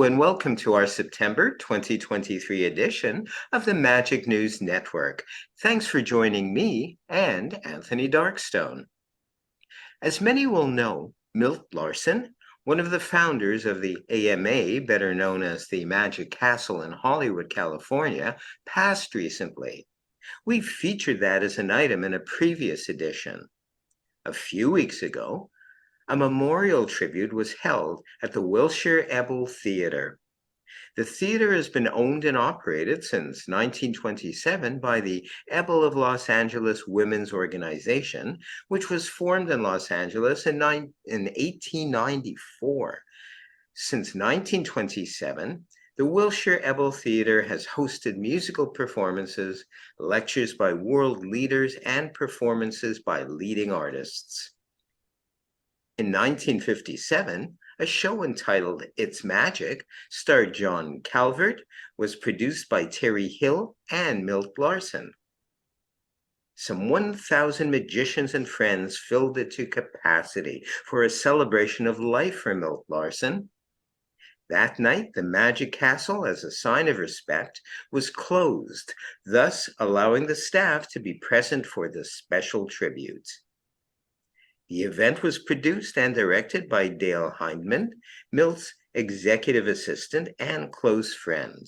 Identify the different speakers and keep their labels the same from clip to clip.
Speaker 1: Hello and welcome to our September 2023 edition of the Magic News Network. Thanks for joining me and Anthony Darkstone. As many will know, Milt Larsen, one of the founders of the AMA, better known as the Magic Castle in Hollywood, California, passed recently. We featured that as an item in a previous edition. A few weeks ago, a memorial tribute was held at the Wilshire Ebel Theater. The theater has been owned and operated since 1927 by the Ebel of Los Angeles Women's Organization, which was formed in Los Angeles in 1894. Since 1927, the Wilshire Ebel Theater has hosted musical performances, lectures by world leaders, and performances by leading artists. In 1957, a show entitled It's Magic, starred John Calvert, was produced by Terry Hill and Milt Larsen. Some 1,000 magicians and friends filled it to capacity for a celebration of life for Milt Larsen. That night, the Magic Castle, as a sign of respect, was closed, thus allowing the staff to be present for the special tribute. The event was produced and directed by Dale Hindman, Milt's executive assistant and close friend.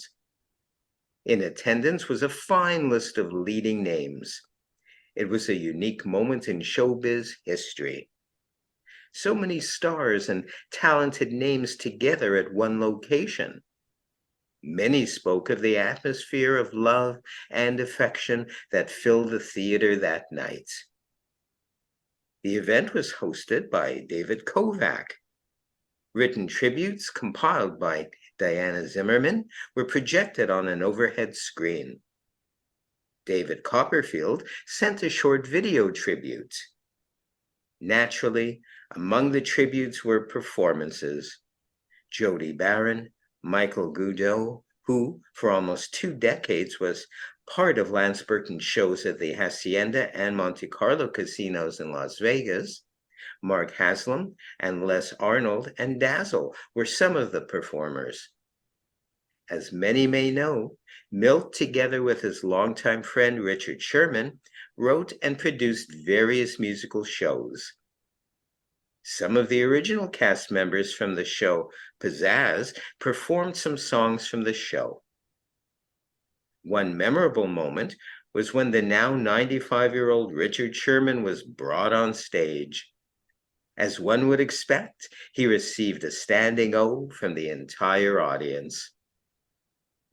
Speaker 1: In attendance was a fine list of leading names. It was a unique moment in showbiz history. So many stars and talented names together at one location. Many spoke of the atmosphere of love and affection that filled the theater that night. The event was hosted by David Kovac. Written tributes compiled by Diana Zimmerman were projected on an overhead screen. David Copperfield sent a short video tribute. Naturally, among the tributes were performances. Jody Barron, Michael Goudeau, who for almost 2 decades was part of Lance Burton's shows at the Hacienda and Monte Carlo casinos in Las Vegas, Mark Haslam and Les Arnold and Dazzle were some of the performers. As many may know, Milt, together with his longtime friend Richard Sherman, wrote and produced various musical shows. Some of the original cast members from the show Pizzazz performed some songs from the show. One memorable moment was when the now 95-year-old Richard Sherman was brought on stage. As one would expect, he received a standing O from the entire audience.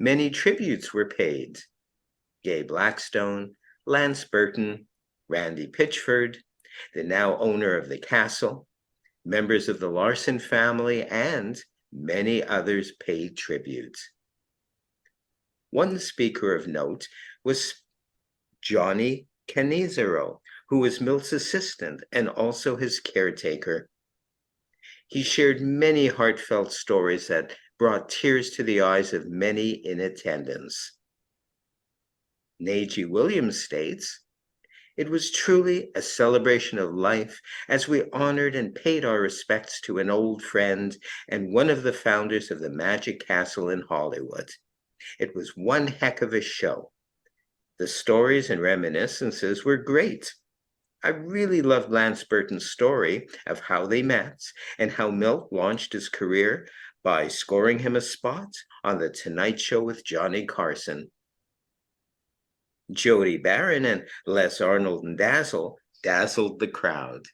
Speaker 1: Many tributes were paid. Gay Blackstone, Lance Burton, Randy Pitchford, the now owner of the castle, members of the Larsen family, and many others paid tribute. One speaker of note was Johnny Canizaro, who was Milt's assistant and also his caretaker. He shared many heartfelt stories that brought tears to the eyes of many in attendance. Naji Williams states, "It was truly a celebration of life as we honored and paid our respects to an old friend and one of the founders of the Magic Castle in Hollywood. It was one heck of a show. The stories and reminiscences were great. I really loved Lance Burton's story of how they met and how Milt launched his career by scoring him a spot on The Tonight Show with Johnny Carson. Jody Barron and Les Arnold and Dazzle dazzled the crowd.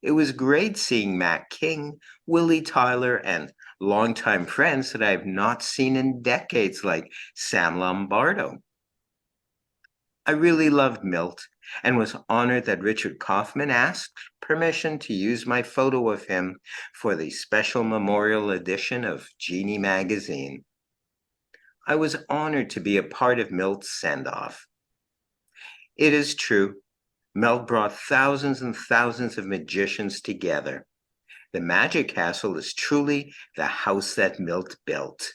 Speaker 1: It was great seeing Matt King, Willie Tyler, and longtime friends that I have not seen in decades, like Sam Lombardo. I really loved Milt and was honored that Richard Kaufman asked permission to use my photo of him for the special memorial edition of Genie magazine. I was honored to be a part of Milt's send-off. It is true, Milt brought thousands and thousands of magicians together. The Magic Castle is truly the house that Milt built.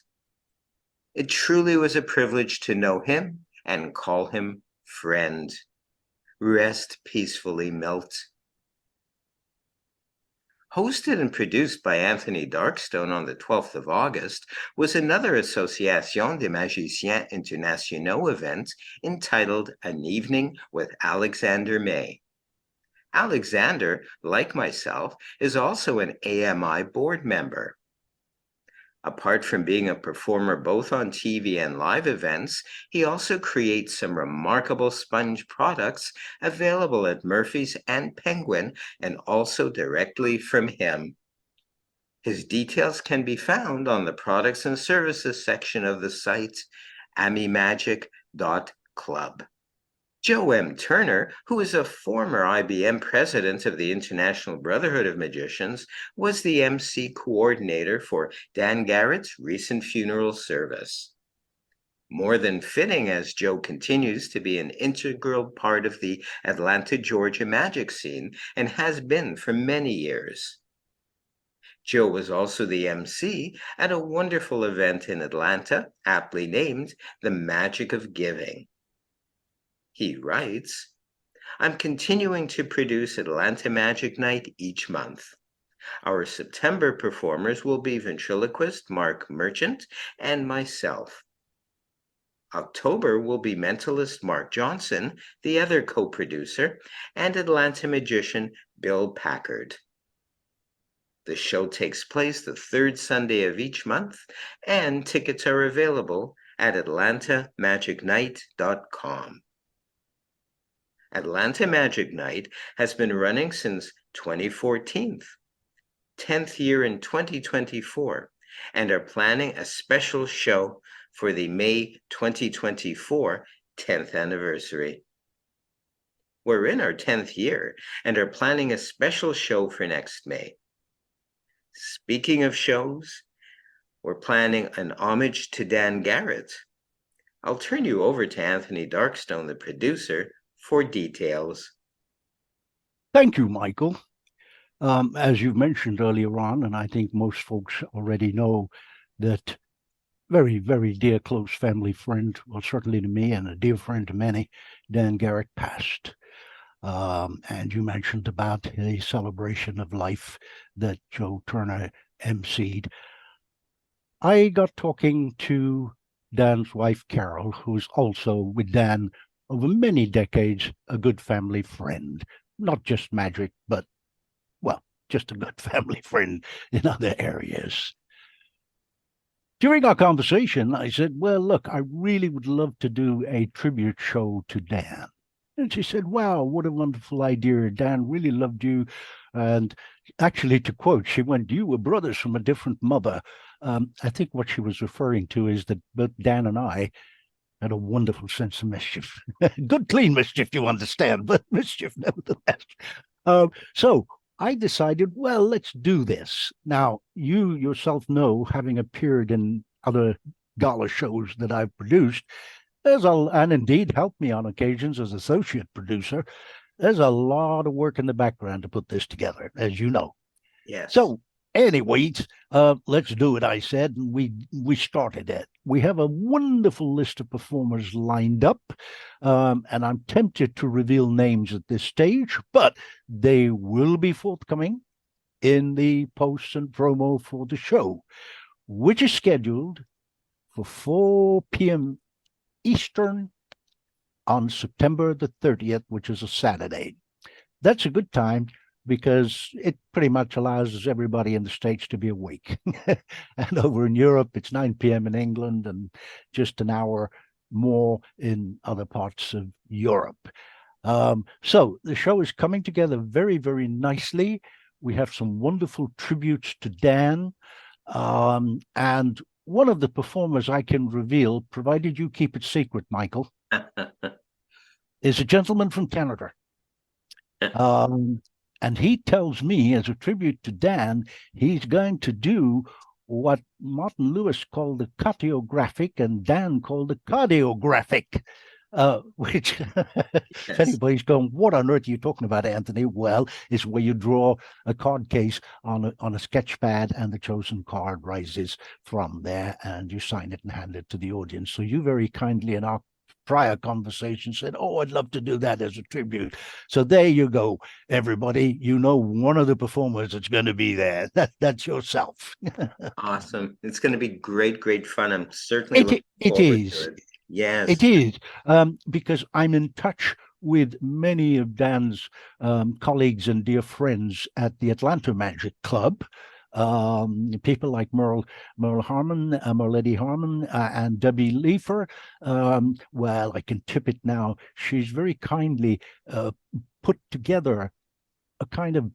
Speaker 1: It truly was a privilege to know him and call him friend. Rest peacefully, Milt." Hosted and produced by Anthony Darkstone on the 12th of August was another Association des Magiciens Internationaux event entitled An Evening with Alexander May. Alexander, like myself, is also an AMI board member. Apart from being a performer both on TV and live events, he also creates some remarkable sponge products available at Murphy's and Penguin, and also directly from him. His details can be found on the products and services section of the site amimagic.club. Joe M. Turner, who is a former IBM president of the International Brotherhood of Magicians, was the MC coordinator for Dan Garrett's recent funeral service. More than fitting, as Joe continues to be an integral part of the Atlanta, Georgia magic scene and has been for many years. Joe was also the MC at a wonderful event in Atlanta, aptly named The Magic of Giving. He writes, I'm continuing to produce Atlanta Magic Night each month. Our September performers will be ventriloquist Mark Merchant and myself. October will be mentalist Mark Johnson, the other co-producer, and Atlanta magician Bill Packard. The show takes place the third Sunday of each month, and tickets are available at atlantamagicnight.com. Atlanta Magic Night has been running since 2014, 10th year in 2024, and are planning a special show for the May 2024 10th anniversary. We're in our 10th year and are planning a special show for next May. Speaking of shows, we're planning an homage to Dan Garrett. I'll turn you over to Anthony Darkstone, the producer, for details.
Speaker 2: Thank you, Michael. As you've mentioned earlier on, and I think most folks already know, that very, very dear, close family friend, well, certainly to me and a dear friend to many, Dan Garrett passed. And you mentioned about a celebration of life that Joe Turner emceed. I got talking to Dan's wife, Carol, who's also with Dan over many decades, a good family friend, not just magic, but, well, just a good family friend in other areas. During our conversation, I said, well, look, I really would love to do a tribute show to Dan. And she said, wow, what a wonderful idea. Dan really loved you. And actually, to quote, she went, you were brothers from a different mother. I think what she was referring to is that both Dan and I had a wonderful sense of mischief. Good, clean mischief, you understand, but mischief nevertheless. So I decided, well, let's do this. Now, you yourself know, having appeared in other gala shows that I've produced, and indeed helped me on occasions as associate producer, there's a lot of work in the background to put this together, as you know.
Speaker 1: Yes.
Speaker 2: So anyways, let's do it, I said, and we started it. We have a wonderful list of performers lined up, and I'm tempted to reveal names at this stage, but they will be forthcoming in the posts and promo for the show, which is scheduled for 4 p.m. Eastern on September the 30th, which is a Saturday. That's a good time because it pretty much allows everybody in the States to be awake. And over in Europe, it's 9 p.m. in England and just an hour more in other parts of Europe. So the show is coming together very, very nicely. We have some wonderful tributes to Dan. And one of the performers I can reveal, provided you keep it secret, Michael, is a gentleman from Canada. And he tells me, as a tribute to Dan, he's going to do what Martin Lewis called the cartographic and Dan called the cardiographic, which, if anybody's going, what on earth are you talking about, Anthony? Well, it's where you draw a card case on a sketch pad and the chosen card rises from there and you sign it and hand it to the audience. So you very kindly and prior conversation said, "Oh, I'd love to do that as a tribute." So there you go, everybody. You know, one of the performers that's going to be there. That's yourself.
Speaker 1: Awesome. It's going to be great, great fun. I'm certainly looking
Speaker 2: It
Speaker 1: forward to
Speaker 2: is.
Speaker 1: it. Yes.
Speaker 2: It is, because I'm in touch with many of Dan's colleagues and dear friends at the Atlanta Magic Club. People like Merle Harmon, Merlady Harmon, and Debbie Leifer. Well, I can tip it now. She's very kindly put together a kind of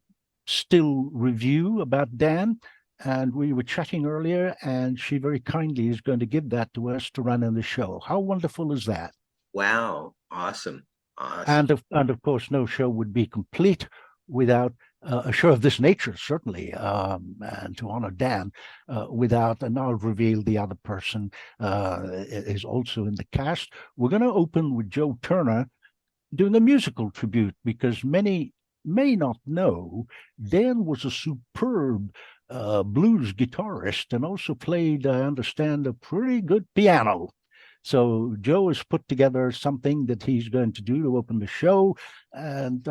Speaker 2: still review about Dan. And we were chatting earlier, and she very kindly is going to give that to us to run in the show. How wonderful is that?
Speaker 1: Wow. Awesome. Awesome.
Speaker 2: And of course, no show would be complete without a show of this nature, certainly, and to honor Dan, without, and I'll reveal the other person is also in the cast. We're going to open with Joe Turner doing a musical tribute, because many may not know Dan was a superb blues guitarist and also played, I understand, a pretty good piano. So Joe has put together something that he's going to do to open the show, and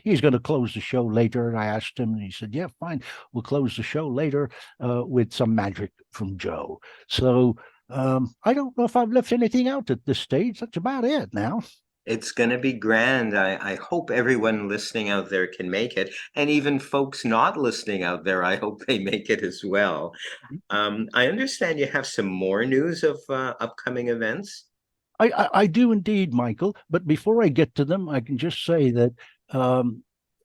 Speaker 2: he's going to close the show later. And I asked him, and he said, "Yeah, fine, we'll close the show later with some magic from Joe." So I don't know if I've left anything out at this stage. That's about it now.
Speaker 1: It's going to be grand. I hope everyone listening out there can make it. And even folks not listening out there, I hope they make it as well. I understand you have some more news of upcoming events.
Speaker 2: I do indeed, Michael. But before I get to them, I can just say that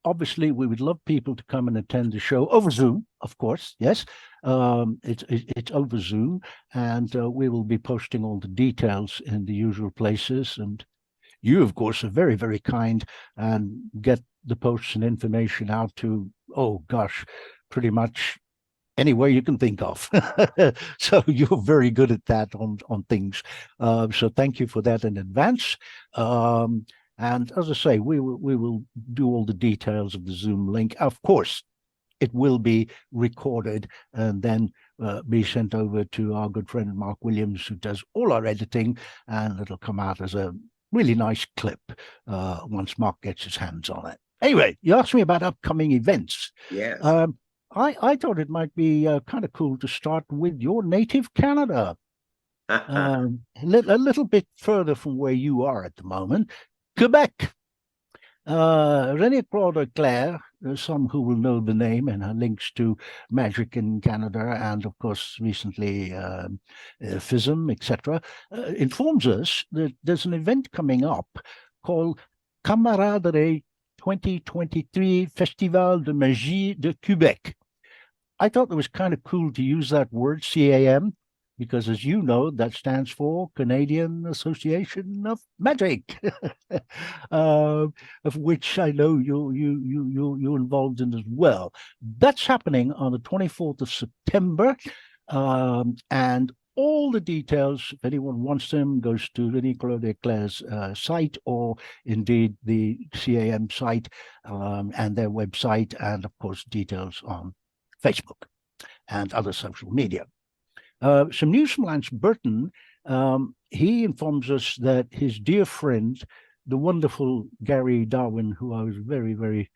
Speaker 2: obviously we would love people to come and attend the show over Zoom, of course. Yes, it's over Zoom, and we will be posting all the details in the usual places. And you, of course, are very, very kind and get the posts and information out to, oh gosh, pretty much anywhere you can think of. So you're very good at that on things. So thank you for that in advance. And as I say, we will do all the details of the Zoom link. Of course, it will be recorded and then be sent over to our good friend Mark Williams, who does all our editing, and it'll come out as a really nice clip once Mark gets his hands on it. Anyway, you asked me about upcoming events.
Speaker 1: Yes.
Speaker 2: I thought it might be kind of cool to start with your native Canada, a little bit further from where you are at the moment, Quebec. René Claude Claire, some who will know the name and her links to magic in Canada, and of course recently FISM, etc., informs us that there's an event coming up called Camaraderie 2023 Festival de Magie de Québec. I thought it was kind of cool to use that word, CAM, because, as you know, that stands for Canadian Association of Magic, of which I know you're involved in as well. That's happening on the 24th of September, and all the details, if anyone wants them, goes to René Claude Claire's site, or indeed the CAM site and their website, and of course details on Facebook and other social media. Some news from Lance Burton. He informs us that his dear friend, the wonderful Gary Darwin, who I was very, very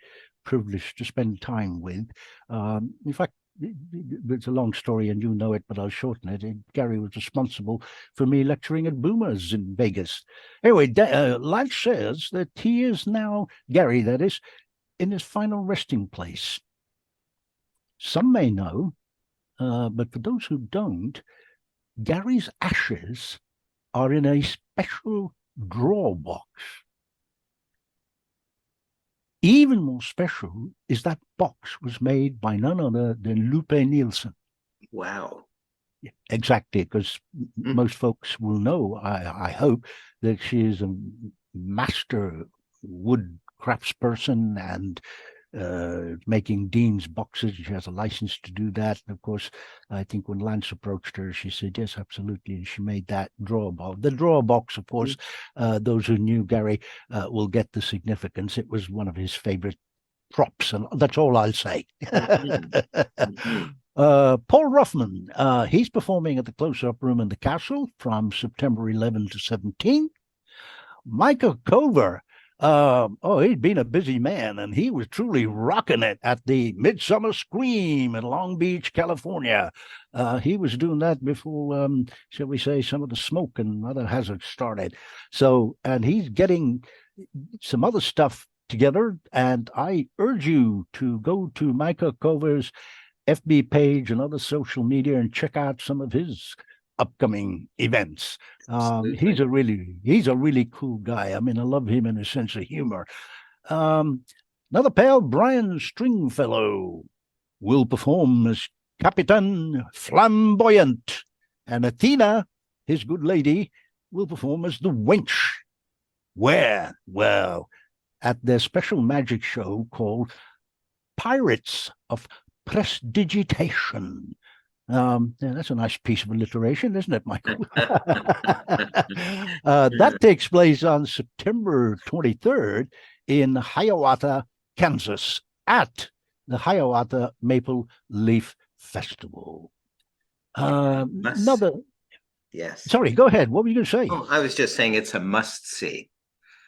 Speaker 2: privileged to spend time with. In fact, it's a long story and you know it, but I'll shorten it. Gary was responsible for me lecturing at Boomers in Vegas. Anyway, Lance says that he is now, Gary that is, in his final resting place. Some may know, but for those who don't, Gary's ashes are in a special drawer box. Even more special is that box was made by none other than Lupe Nielsen.
Speaker 1: Wow.
Speaker 2: Yeah, exactly, because most folks will know, I hope, that she is a master wood craftsperson and making Dean's boxes. She has a license to do that. And of course, I think when Lance approached her, she said, yes, absolutely. And she made that drawer box. The drawer box, of course, those who knew Gary will get the significance. It was one of his favorite props, and that's all I'll say. Paul Ruffman, he's performing at the Close-Up Room in the Castle from September 11 to 17. Michael Cover. He'd been a busy man, and he was truly rocking it at the Midsummer Scream in Long Beach, California. He was doing that before, shall we say, some of the smoke and other hazards started. So, and he's getting some other stuff together, and I urge you to go to Michael Cover's FB page and other social media and check out some of his upcoming events. He's a really cool guy. I mean, I love him and his sense of humor. Another pal, Brian Stringfellow, will perform as Capitan Flamboyant, and Athena, his good lady, will perform as the Wench. Where? Well, at their special magic show called Pirates of Prestidigitation. Yeah, that's a nice piece of alliteration, isn't it, Michael? That takes place on September 23rd in Hiawatha, Kansas, at the Hiawatha Maple Leaf Festival.
Speaker 1: Yes.
Speaker 2: Sorry, go ahead. What were you going to say?
Speaker 1: Oh, I was just saying it's a must-see.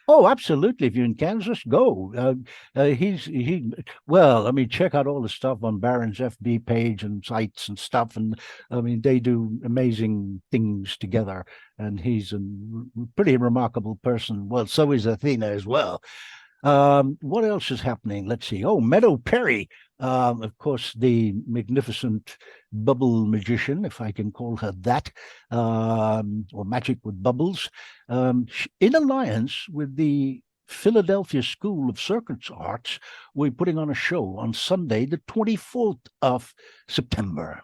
Speaker 2: Oh, absolutely. If you're in Kansas, go. Well, I mean, check out all the stuff on Barron's FB page and sites and stuff. And I mean, they do amazing things together. And he's a pretty remarkable person. Well, so is Athena as well. What else is happening? Let's see. Oh, Meadow Perry, of course, the magnificent bubble magician, if I can call her that, or magic with bubbles, in alliance with the Philadelphia School of Circus Arts, we're putting on a show on Sunday, the 24th of September.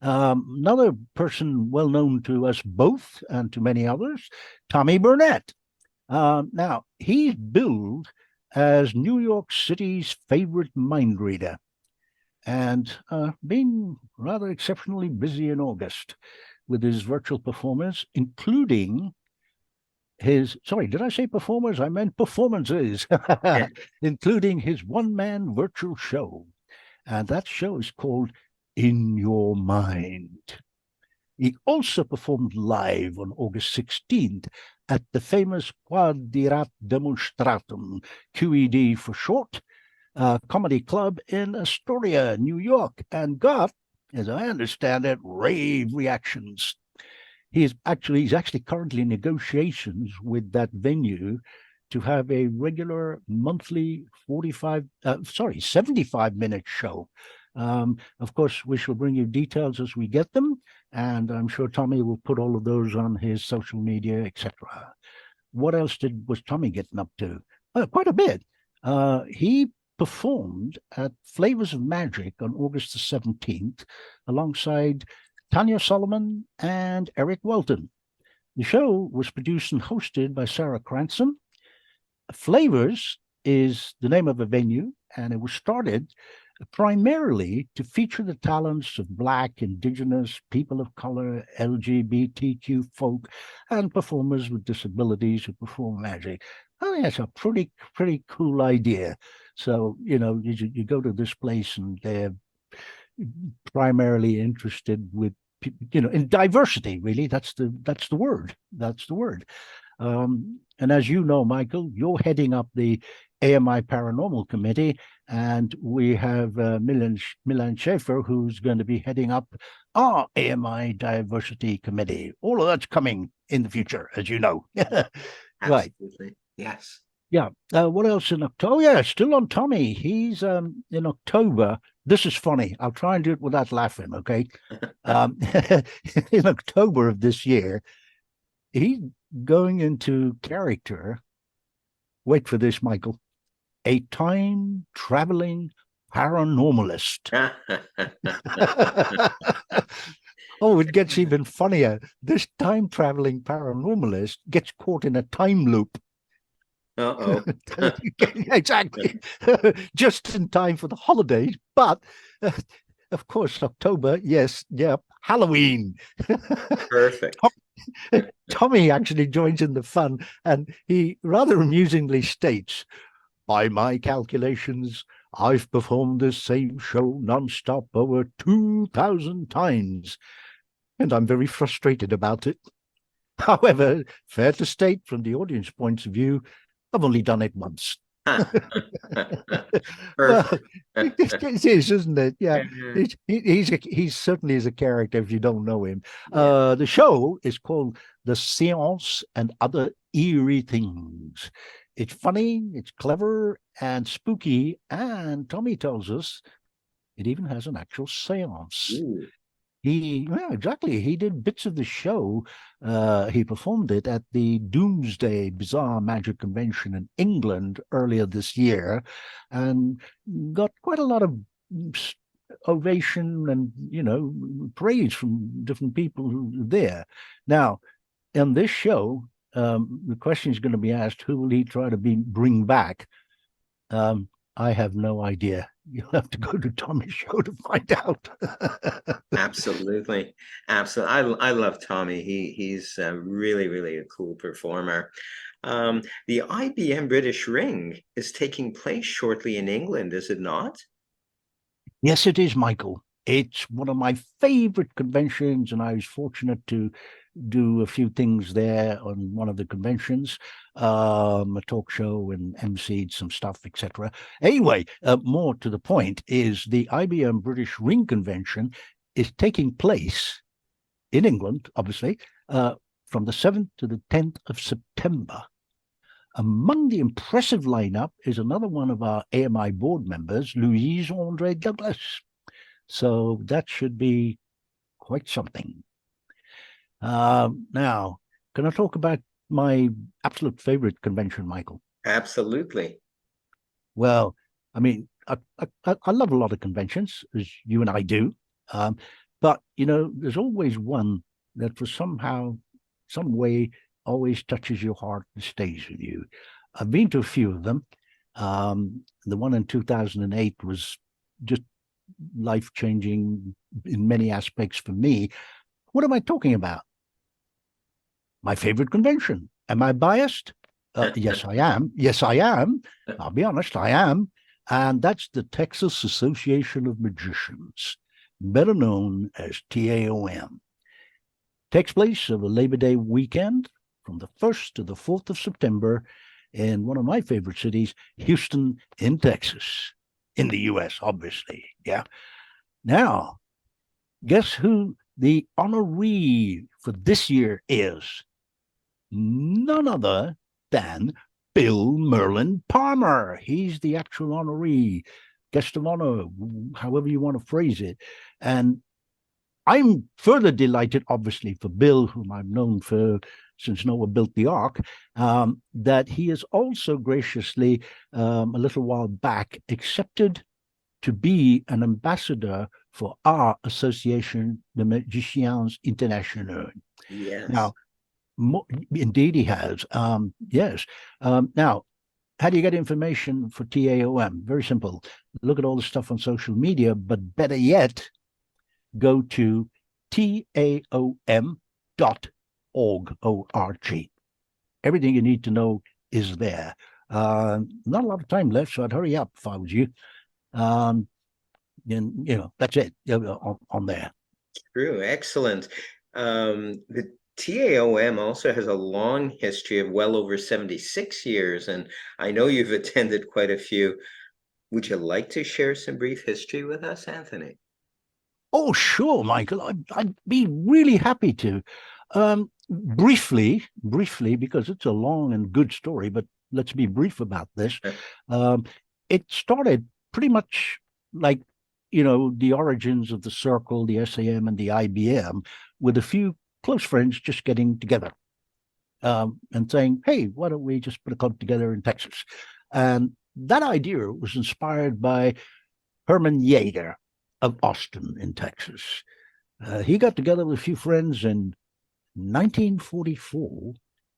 Speaker 2: Another person well known to us both and to many others, Tommy Burnett. Now, he's billed as New York City's favorite mind reader, and been rather exceptionally busy in August with his virtual performance, including his, sorry, did I say performers? I meant performances, including his one-man virtual show. And that show is called In Your Mind. He also performed live on August 16th at the famous Quadrilat Demonstratum, QED for short, comedy club in Astoria, New York, and got, as I understand it, rave reactions. He's actually currently in negotiations with that venue to have a regular monthly 75-minute show. Of course, we shall bring you details as we get them, and I'm sure Tommy will put all of those on his social media, etc. What else was Tommy getting up to? Quite a bit. He performed at Flavors of Magic on August the 17th alongside Tanya Solomon and Eric Welton. The show was produced and hosted by Sarah Cranston. Flavors is the name of a venue, and it was started primarily to feature the talents of Black, Indigenous, people of color, LGBTQ folk, and performers with disabilities who perform magic. I think that's a pretty cool idea. So, you know, you go to this place and they're primarily interested with, you know, in diversity, really. That's the word. That's the word. And as you know, Michael, you're heading up the AMI Paranormal Committee, and we have Milan Schaefer, who's going to be heading up our AMI Diversity Committee. All of that's coming in the future, as you know. Right.
Speaker 1: Yes.
Speaker 2: Yeah. What else in October? Oh, yeah, still on Tommy. He's in October. This is funny. I'll try and do it without laughing, okay? In October of this year, he's going into character. Wait for this, Michael. A time-traveling paranormalist. Oh, it gets even funnier. This time-traveling paranormalist gets caught in a time loop.
Speaker 1: Uh-oh.
Speaker 2: Exactly. Just in time for the holidays. But, of course, October, yes, yep, Halloween.
Speaker 1: Perfect.
Speaker 2: Tommy actually joins in the fun, and he rather amusingly states, by my calculations, I've performed this same show nonstop over 2,000 times, and I'm very frustrated about it. However, fair to state from the audience points of view, I've only done it once. Well,
Speaker 1: Perfect.
Speaker 2: it is, isn't it? Yeah,
Speaker 1: Yeah.
Speaker 2: he's certainly is a character if you don't know him.
Speaker 1: Yeah.
Speaker 2: The show is called The Seance and Other Eerie Things. It's funny, it's clever and spooky, and Tommy tells us it even has an actual seance.
Speaker 1: Ooh.
Speaker 2: Yeah, exactly. He did bits of the show. He performed it at the Doomsday Bizarre Magic Convention in England earlier this year, and got quite a lot of ovation and praise from different people who were there. Now, in this show, the question is going to be asked: who will he try to bring back? I have no idea. You'll have to go to Tommy's show to find out.
Speaker 1: Absolutely. Absolutely. I love Tommy. He's really, really a cool performer. The IBM British Ring is taking place shortly in England, is it not?
Speaker 2: Yes, it is, Michael. It's one of my favorite conventions, and I was fortunate to do a few things there on one of the conventions, a talk show and emceed some stuff, etc. Anyway, more to the point is the IBM British Ring Convention is taking place in England, obviously, from the 7th to the 10th of September. Among the impressive lineup is another one of our AMI board members, Louise Andre Douglas. So that should be quite something. Now, can I talk about my absolute favorite convention, Michael?
Speaker 1: Absolutely.
Speaker 2: Well, I mean, I love a lot of conventions, as you and I do. But, there's always one that for some way, always touches your heart and stays with you. I've been to a few of them. The one in 2008 was just life-changing in many aspects for me. What am I talking about? My favorite convention. Am I biased? Yes, I am. Yes, I am. I'll be honest, I am. And that's the Texas Association of Magicians, better known as TAOM. Takes place over Labor Day weekend from the 1st to the 4th of September in one of my favorite cities, Houston in Texas, in the U.S., obviously. Yeah. Now, guess who the honoree for this year is? None other than Bill Merlin Palmer. He's the actual honoree, guest of honor, however you want to phrase it. And I'm further delighted, obviously, for Bill, whom I've known since Noah built the Ark, that he has also graciously, a little while back, accepted to be an ambassador for our association, the Magiciens Internationaux.
Speaker 1: Yes.
Speaker 2: Now, indeed he has. Yes. Now, how do you get information for TAOM? Very simple. Look at all the stuff on social media, but better yet, go to taom.org. O-R-G. Everything you need to know is there. Not a lot of time left, so I'd hurry up if I was you. And, that's it on there.
Speaker 1: True. Excellent. The TAOM also has a long history of well over 76 years, and I know you've attended quite a few. Would you like to share some brief history with us, Anthony?
Speaker 2: Oh, sure, Michael. I'd be really happy to. Briefly, because it's a long and good story, but let's be brief about this. It started pretty much like, the origins of the Circle, the SAM, and the IBM, with a few close friends just getting together and saying, hey, why don't we just put a club together in Texas? And that idea was inspired by Herman Yeager of Austin in Texas. He got together with a few friends in 1944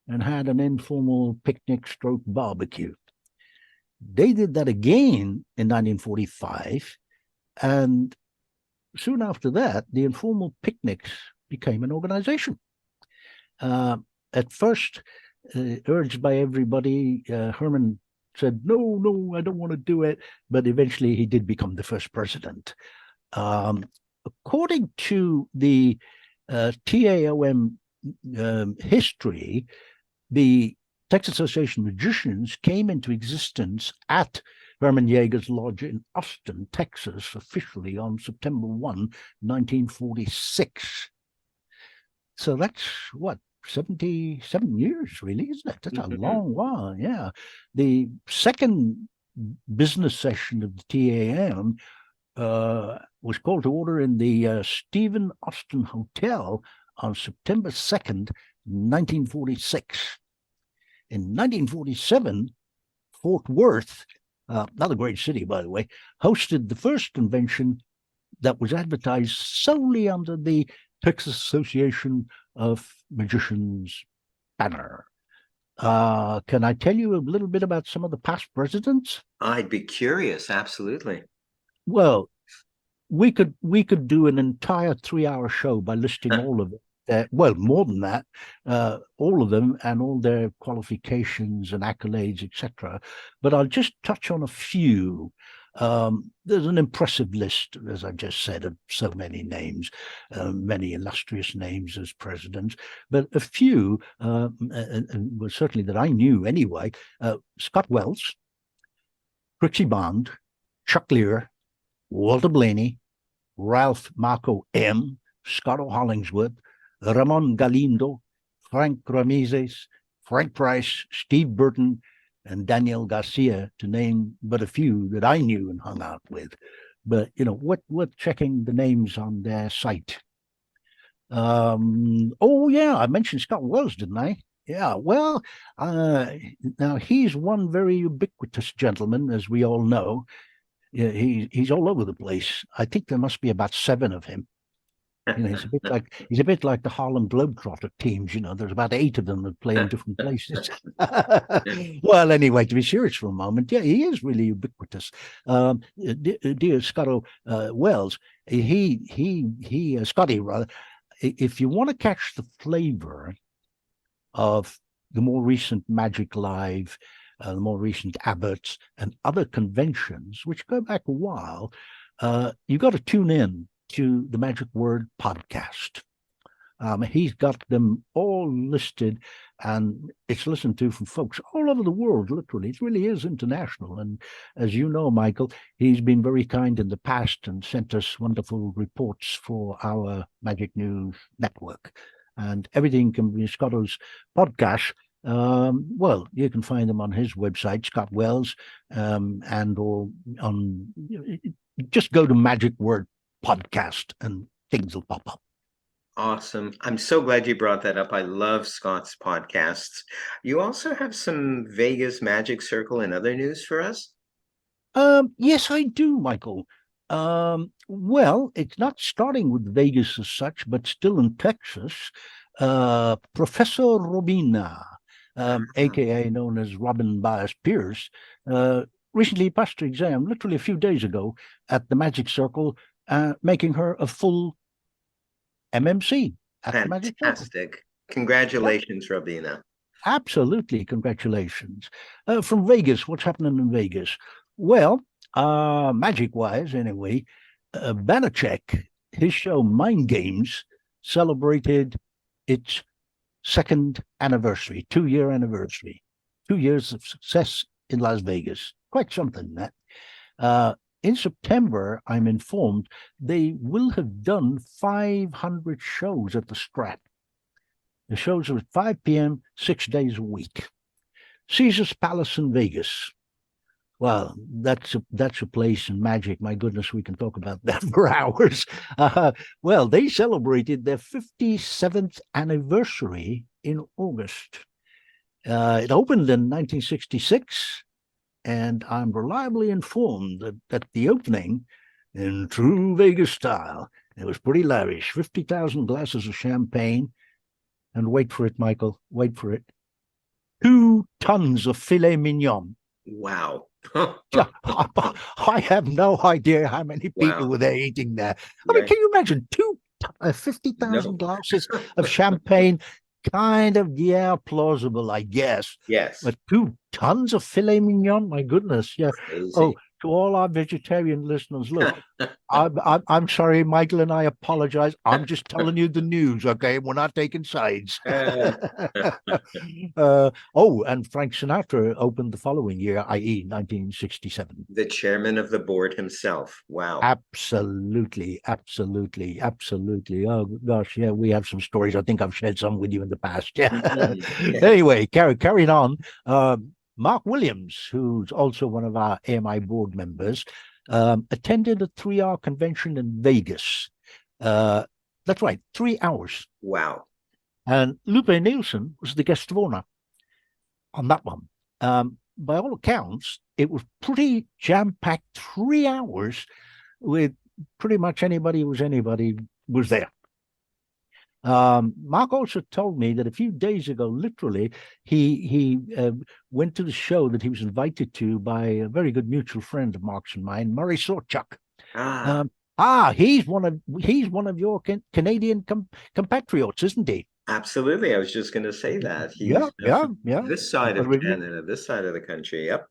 Speaker 2: and had an informal picnic stroke barbecue. They did that again in 1945, and soon after that, the informal picnics became an organization. At first, urged by everybody, Herman said, no, I don't want to do it, but eventually he did become the first president. According to the TAOM history, the Texas Association of Magicians came into existence at Herman Jaeger's Lodge in Austin, Texas, officially on September 1, 1946. So that's what, 77 years, really, isn't it? That's a long while, yeah. The second business session of the TAM was called to order in the Stephen Austin Hotel on September 2nd, 1946. In 1947, Fort Worth, another great city, by the way, hosted the first convention that was advertised solely under the Texas Association of Magicians banner. Can I tell you a little bit about some of the past presidents?
Speaker 1: I'd be curious, absolutely.
Speaker 2: Well, we could do an entire 3-hour show by listing all of it. Well, more than that, all of them and all their qualifications and accolades, etc. But I'll just touch on a few. There's an impressive list, as I just said, of so many names, many illustrious names as presidents, but a few, well, certainly that I knew anyway, Scott Wells, Trixie Bond, Chuck Lear, Walter Blaney, Ralph Marco M., Scott Hollingsworth, Ramon Galindo, Frank Ramirez, Frank Price, Steve Burton, and Daniel Garcia, to name but a few that I knew and hung out with. But, worth checking the names on their site. Oh, yeah, I mentioned Scott Wells, didn't I? Yeah, well, now he's one very ubiquitous gentleman, as we all know. Yeah, he's all over the place. I think there must be about 7 of him. He's a bit like the Harlem Globetrotter teams. There's about 8 of them that play in different places. Well, anyway, to be serious for a moment, yeah, he is really ubiquitous. Dear Scotto Wells, Scotty rather. If you want to catch the flavor of the more recent Magic Live, the more recent Abbott's, and other conventions, which go back a while, you've got to tune in to the Magic Word podcast. He's got them all listed, and it's listened to from folks all over the world, literally. It really is international. And as you know, Michael, he's been very kind in the past and sent us wonderful reports for our Magic News Network. And everything can be Scotto's podcast. Well, you can find them on his website, Scott Wells, and or on, just go to Magic Word Podcast and things will pop up.
Speaker 1: Awesome. I'm so glad you brought that up. I love Scott's podcasts. You also have some Vegas Magic Circle and other news for us?
Speaker 2: Yes, I do, Michael. Well, it's not starting with Vegas as such, but still in Texas. Professor Robina, aka known as Robin Bias Pierce, recently passed her exam literally a few days ago at the Magic Circle, making her a full MMC at the Magic Circle.
Speaker 1: Fantastic. Congratulations, Robina.
Speaker 2: Absolutely, congratulations. From Vegas, what's happening in Vegas? Well, magic-wise, anyway, Banachek, his show Mind Games, celebrated its 2nd anniversary, 2-year anniversary, 2 years of success in Las Vegas. Quite something, that. In September, I'm informed, they will have done 500 shows at the Strat. The shows are at 5 p.m., 6 days a week. Caesar's Palace in Vegas. Well, that's a place in magic. My goodness, we can talk about that for hours. Well, they celebrated their 57th anniversary in August. It opened in 1966. And I'm reliably informed that at the opening, in true Vegas style, it was pretty lavish. 50,000 glasses of champagne. And wait for it, Michael, wait for it. 2 tons of filet mignon.
Speaker 1: Wow.
Speaker 2: I have no idea how many people were there eating there. I mean, can you imagine 50,000 glasses of champagne? Kind of, yeah, plausible, I guess.
Speaker 1: Yes.
Speaker 2: But 2 tons of filet mignon, my goodness, yeah.
Speaker 1: Crazy.
Speaker 2: Oh, to all our vegetarian listeners, look, I'm sorry, Michael, and I apologize. I'm just telling you the news, okay? We're not taking sides.
Speaker 1: Uh,
Speaker 2: Oh, and Frank Sinatra opened the following year, i.e., 1967.
Speaker 1: the chairman of the board himself. Wow.
Speaker 2: Absolutely, absolutely, absolutely. Oh gosh, yeah, we have some stories. I think I've shared some with you in the past. Yeah.
Speaker 1: Mhm. Yeah.
Speaker 2: Anyway, carrying on. Mark Williams, who's also one of our AMI board members, attended a 3-hour convention in Vegas. That's right, 3 hours.
Speaker 1: Wow.
Speaker 2: And Lupe Nielsen was the guest of honor on that one. By all accounts, it was pretty jam-packed 3 hours with pretty much anybody who was anybody was there. Mark also told me that a few days ago, literally, he went to the show that he was invited to by a very good mutual friend of Mark's and mine, Murray Sorchuk.
Speaker 1: Ah,
Speaker 2: He's one of your Canadian compatriots, isn't he?
Speaker 1: absolutely. I was just going to say that.
Speaker 2: Yeah,
Speaker 1: He's
Speaker 2: yeah,
Speaker 1: from
Speaker 2: yeah.
Speaker 1: this side of
Speaker 2: Originally,
Speaker 1: Canada, this side of the country. Yep.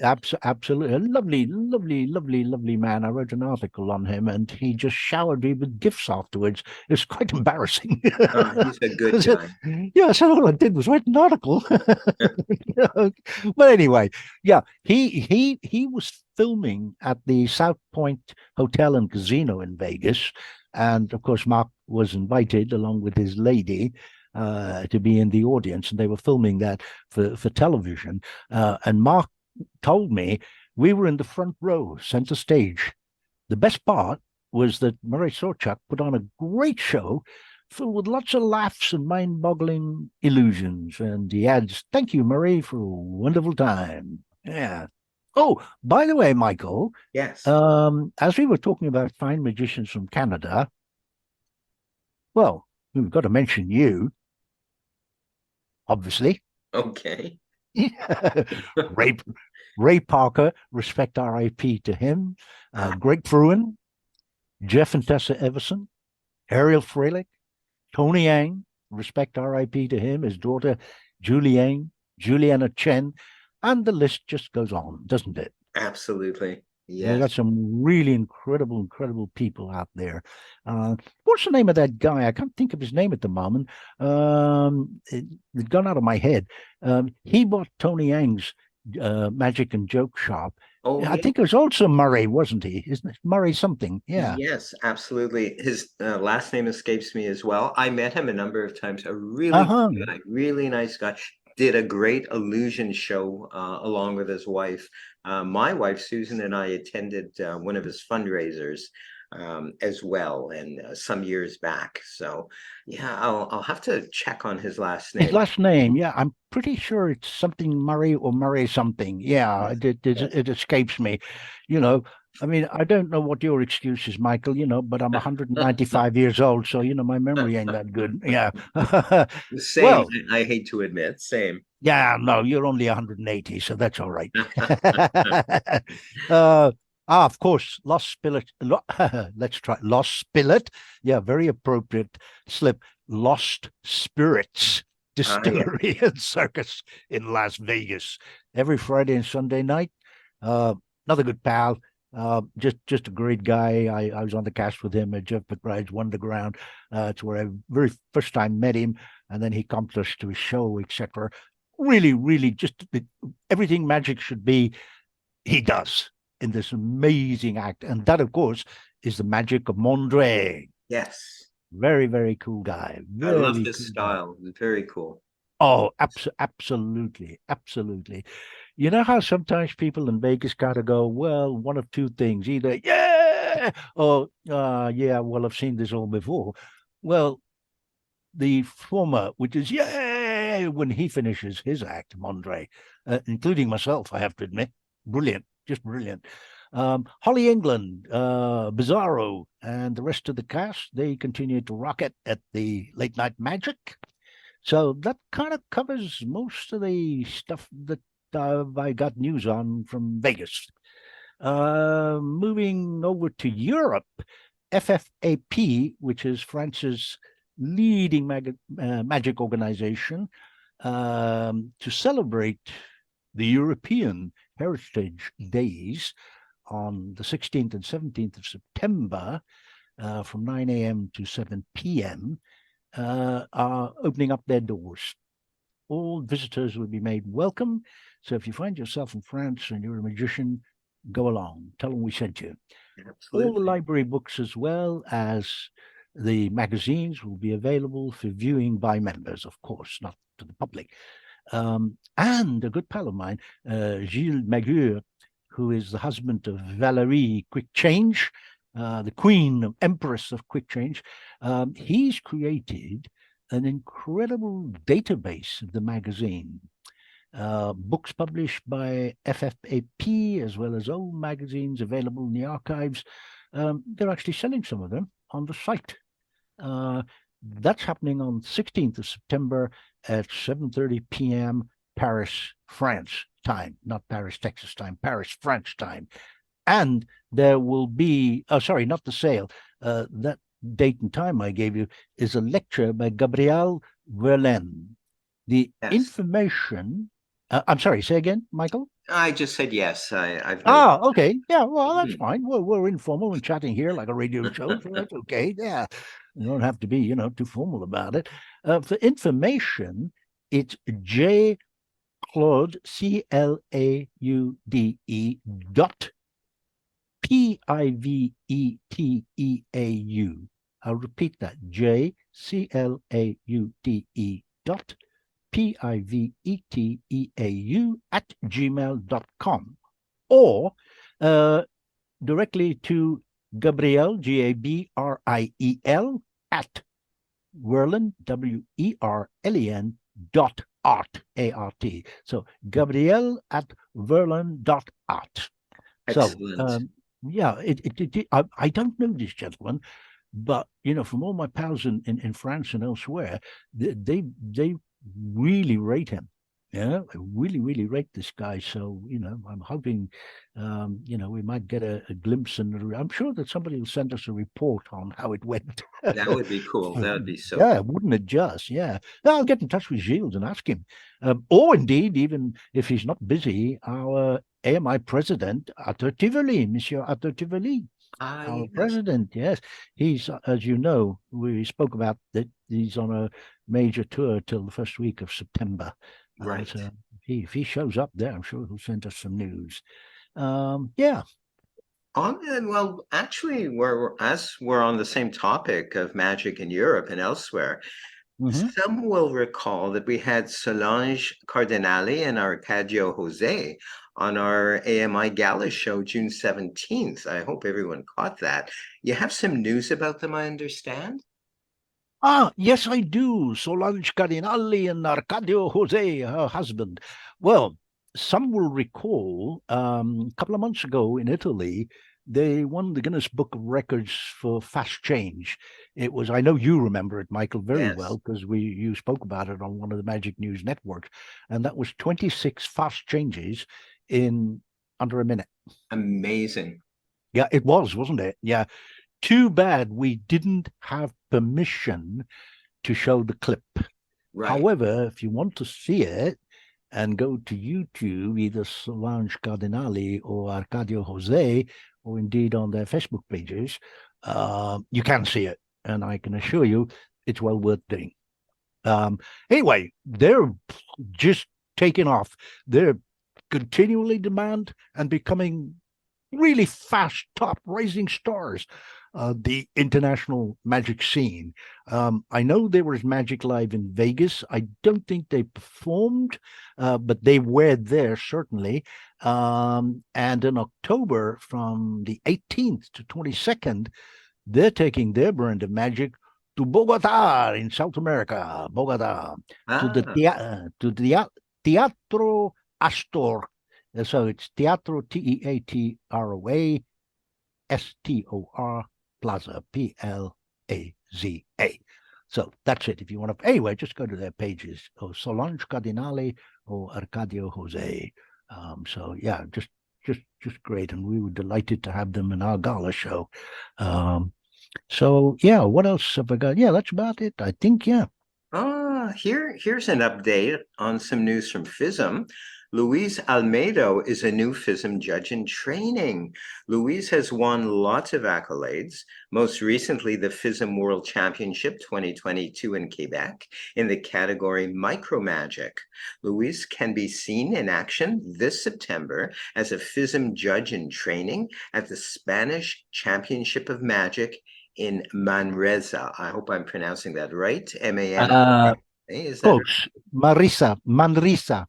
Speaker 2: Absolutely. A lovely, lovely, lovely, lovely man. I wrote an article on him and he just showered me with gifts afterwards. It was quite embarrassing.
Speaker 1: He's a good guy.
Speaker 2: Yeah, so all I did was write an article. But anyway, yeah, he was filming at the South Point Hotel and Casino in Vegas. And of course, Mark was invited along with his lady to be in the audience, and they were filming that for television. And Mark told me we were in the front row, center stage. The best part was that Murray Sorchuk put on a great show filled with lots of laughs and mind-boggling illusions. And he adds, "Thank you, Murray, for a wonderful time." Yeah. Oh, by the way, Michael,
Speaker 1: Yes.
Speaker 2: as we were talking about fine magicians from Canada, well, we've got to mention you, obviously.
Speaker 1: Okay.
Speaker 2: Ray Ray Parker, respect RIP to him. Greg Fruin, Jeff and Tessa Everson, Ariel Freilich, Tony Yang, respect RIP to him, his daughter Julie Yang, Juliana Chen, and the list just goes on, doesn't it?
Speaker 1: Absolutely.
Speaker 2: They got
Speaker 1: Yes.
Speaker 2: some really incredible, incredible people out there. What's the name of that guy? I can't think of his name at the moment. It's gone out of my head. He bought Tony Yang's Magic and Joke Shop.
Speaker 1: Oh,
Speaker 2: I
Speaker 1: yeah.
Speaker 2: think it was also Murray, wasn't he? Isn't it Murray something? Yeah.
Speaker 1: Yes, absolutely. His last name escapes me as well. I met him a number of times. A really
Speaker 2: Uh-huh.
Speaker 1: good guy, really nice guy. Did a great illusion show along with his wife. My wife, Susan, and I attended one of his fundraisers as well, and some years back. So, yeah, I'll have to check on his last
Speaker 2: His
Speaker 1: name.
Speaker 2: last name, yeah, I'm pretty sure it's something Murray or Murray something. Yeah,
Speaker 1: Yes, yes.
Speaker 2: it escapes me. You know, I mean, I don't know what your excuse is, Michael, but I'm 195 years old, so, my memory ain't that good. Yeah.
Speaker 1: Same.
Speaker 2: Well,
Speaker 1: I hate to admit, same.
Speaker 2: yeah, no, you're only 180, so that's all right. uh, of course, Lost Spillet. Let's try Lost Spillet. Yeah, very appropriate slip. Lost Spirits
Speaker 1: Yeah.
Speaker 2: Distillery and Circus in Las Vegas every Friday and Sunday night. Another good pal. Just a great guy. I was on the cast with him at Jeff McBride's Wonderground. It's where I very first time met him, and then he comes to his show, etc. Really, really, just everything magic should be. He does in this amazing act, and that, of course, is the magic of Mondre.
Speaker 1: Yes.
Speaker 2: Very, very cool guy.
Speaker 1: I love
Speaker 2: Very
Speaker 1: his
Speaker 2: cool guy.
Speaker 1: style. Very cool.
Speaker 2: Oh, absolutely, absolutely. You know how sometimes people in Vegas gotta go, well, one of two things, either yeah, or yeah, well, I've seen this all before. Well, the former, which is yay, when he finishes his act, Mondre, including myself, I have to admit, brilliant, just brilliant. Holly England, Bizarro, and the rest of the cast, they continue to rock it at the Late Night Magic. So that kind of covers most of the stuff that I got news on from Vegas. Moving over to Europe, FFAP, which is France's leading magic organization, to celebrate the European Heritage Days, on the 16th and 17th of September from 9 a.m. to 7 p.m. Are opening up their doors. All visitors will be made welcome. So if you find yourself in France and you're a magician, go along. Tell them we sent you.
Speaker 1: Absolutely.
Speaker 2: All the library books as well as the magazines will be available for viewing by members, of course, not to the public. And a good pal of mine, Gilles Magur, who is the husband of Valérie Quick Change, the queen, empress of Quick Change, he's created an incredible database of the magazine. Books published by FFAP, as well as old magazines available in the archives. They're actually selling some of them on the site. That's happening on 16th of September at 7:30 p.m. Paris, France time, not Paris, Texas time, Paris, France time. And there will be, not the sale. That date and time I gave you is a lecture by Gabrielle Verlaine. The information, I'm sorry, say again, Michael?
Speaker 1: I just said yes. I've known.
Speaker 2: Okay. Yeah, well, that's fine. We're informal and chatting here like a radio show, so that's okay. Yeah. You don't have to be, too formal about it. For information, it's J. Claude, CLAUDE PIVETEAU. I'll repeat that. JCLAUDE dot PIVETEAU @gmail.com, or directly to Gabriel, GABRIEL, at Werlen, WERLEN .art, ART. So Gabriel at Werlen.art.
Speaker 1: Excellent.
Speaker 2: So yeah, I don't know this gentleman, but from all my pals in France and elsewhere, they really rate him. Yeah, I really, really rate this guy. So, I'm hoping, we might get a glimpse, and I'm sure that somebody will send us a report on how it went.
Speaker 1: That would be cool. That would be so
Speaker 2: Yeah,
Speaker 1: cool.
Speaker 2: wouldn't it just? Yeah. I'll get in touch with Gilles and ask him. Or indeed, even if he's not busy, our AMI president, Arthur Tivoli, Monsieur Arthur Tivoli, our
Speaker 1: Yes.
Speaker 2: president, yes. He's, as you know, we spoke about that he's on a major tour till the first week of September.
Speaker 1: Right.
Speaker 2: So if he shows up there, I'm sure he'll send us some news. Yeah.
Speaker 1: Well, actually, as we're on the same topic of magic in Europe and elsewhere, some will recall that we had Solange Cardinali and Arcadio Jose on our AMI Gala show June 17th. I hope everyone caught that. You have some news about them, I understand?
Speaker 2: Yes, I do. Solange Cardinali and Arcadio Jose, her husband. Well, some will recall a couple of months ago in Italy, they won the Guinness Book of Records for fast change. It was, I know you remember it, Michael, very well, because you spoke about it on one of the Magic News networks, and that was 26 fast changes in under a minute.
Speaker 1: Amazing.
Speaker 2: Yeah, it was, wasn't it? Yeah. Too bad we didn't have permission to show the clip. Right. However, if you want to see it, and go to YouTube, either Solange Cardinali or Arcadio Jose, or indeed on their Facebook pages, you can see it. And I can assure you it's well worth doing. Anyway, they're just taking off. They're continually demand and becoming really fast, top rising stars. The international magic scene. I know there was Magic Live in Vegas. I don't think they performed, but they were there certainly. And in October, from the 18th to 22nd, they're taking their brand of magic to Bogota in South America. Bogota to the Teatro Astor. So it's Teatro TEATROA STOR Plaza, PLAZA. So that's it. If you want to, anyway, just go to their pages, or Solange Cardinali or Arcadio Jose. So yeah, just great, and we were delighted to have them in our gala show. So yeah, what else have I got? Yeah, that's about it, I think. Yeah.
Speaker 1: Here's an update on some news from FISM. Luis Almeida is a new FISM judge in training. Luis has won lots of accolades, most recently the FISM World Championship 2022 in Quebec in the category Micromagic. Luis can be seen in action this September as a FISM judge in training at the Spanish Championship of Magic in Manresa. I hope I'm pronouncing that right. M-A-N. Is that
Speaker 2: Close. Manresa.
Speaker 1: Manresa.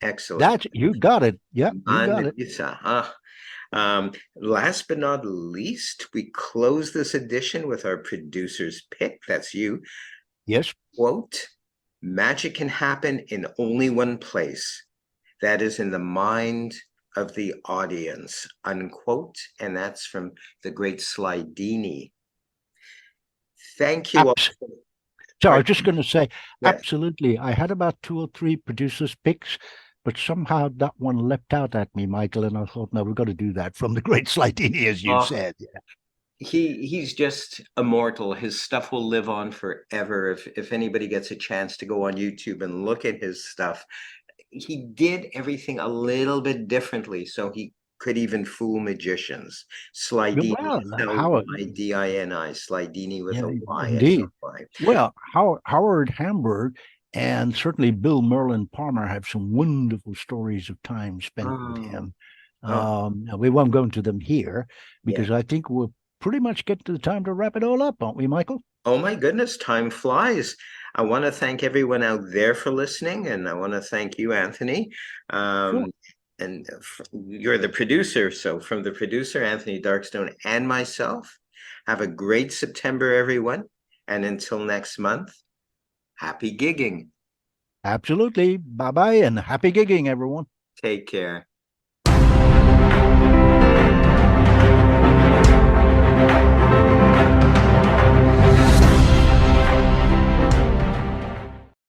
Speaker 1: Excellent.
Speaker 2: You got it. Yep, you got it.
Speaker 1: Manresa. Last but not least, we close this edition with our producer's pick. That's you.
Speaker 2: Yes.
Speaker 1: Quote, magic can happen in only one place. That is in the mind of the audience, unquote. And that's from the great Slidini. Thank you all.
Speaker 2: So I was just going to say,
Speaker 1: Yes.
Speaker 2: absolutely. I had about 2 or 3 producers' picks, but somehow that one leapt out at me, Michael, and I thought, no, we've got to do that from the great Slidini, as you said. Yeah.
Speaker 1: He's just immortal. His stuff will live on forever. If anybody gets a chance to go on YouTube and look at his stuff, he did everything a little bit differently, so he could even fool magicians. Slidini,
Speaker 2: Well, Howard,
Speaker 1: Slidini, Slidini with a Y.
Speaker 2: Indeed.
Speaker 1: S-O-Y.
Speaker 2: Well, Howard Hamburg and certainly Bill Merlin Palmer have some wonderful stories of time spent with him. We won't go into them here because I think we'll pretty much get to the time to wrap it all up, aren't we, Michael?
Speaker 1: Oh my goodness, time flies. I want to thank everyone out there for listening, and I want to thank you, Anthony.
Speaker 2: Sure.
Speaker 1: And you're the producer, so from the producer, Anthony Darkstone, and myself, have a great September, everyone. And until next month, happy gigging.
Speaker 2: Absolutely. Bye-bye and happy gigging, everyone.
Speaker 1: Take care.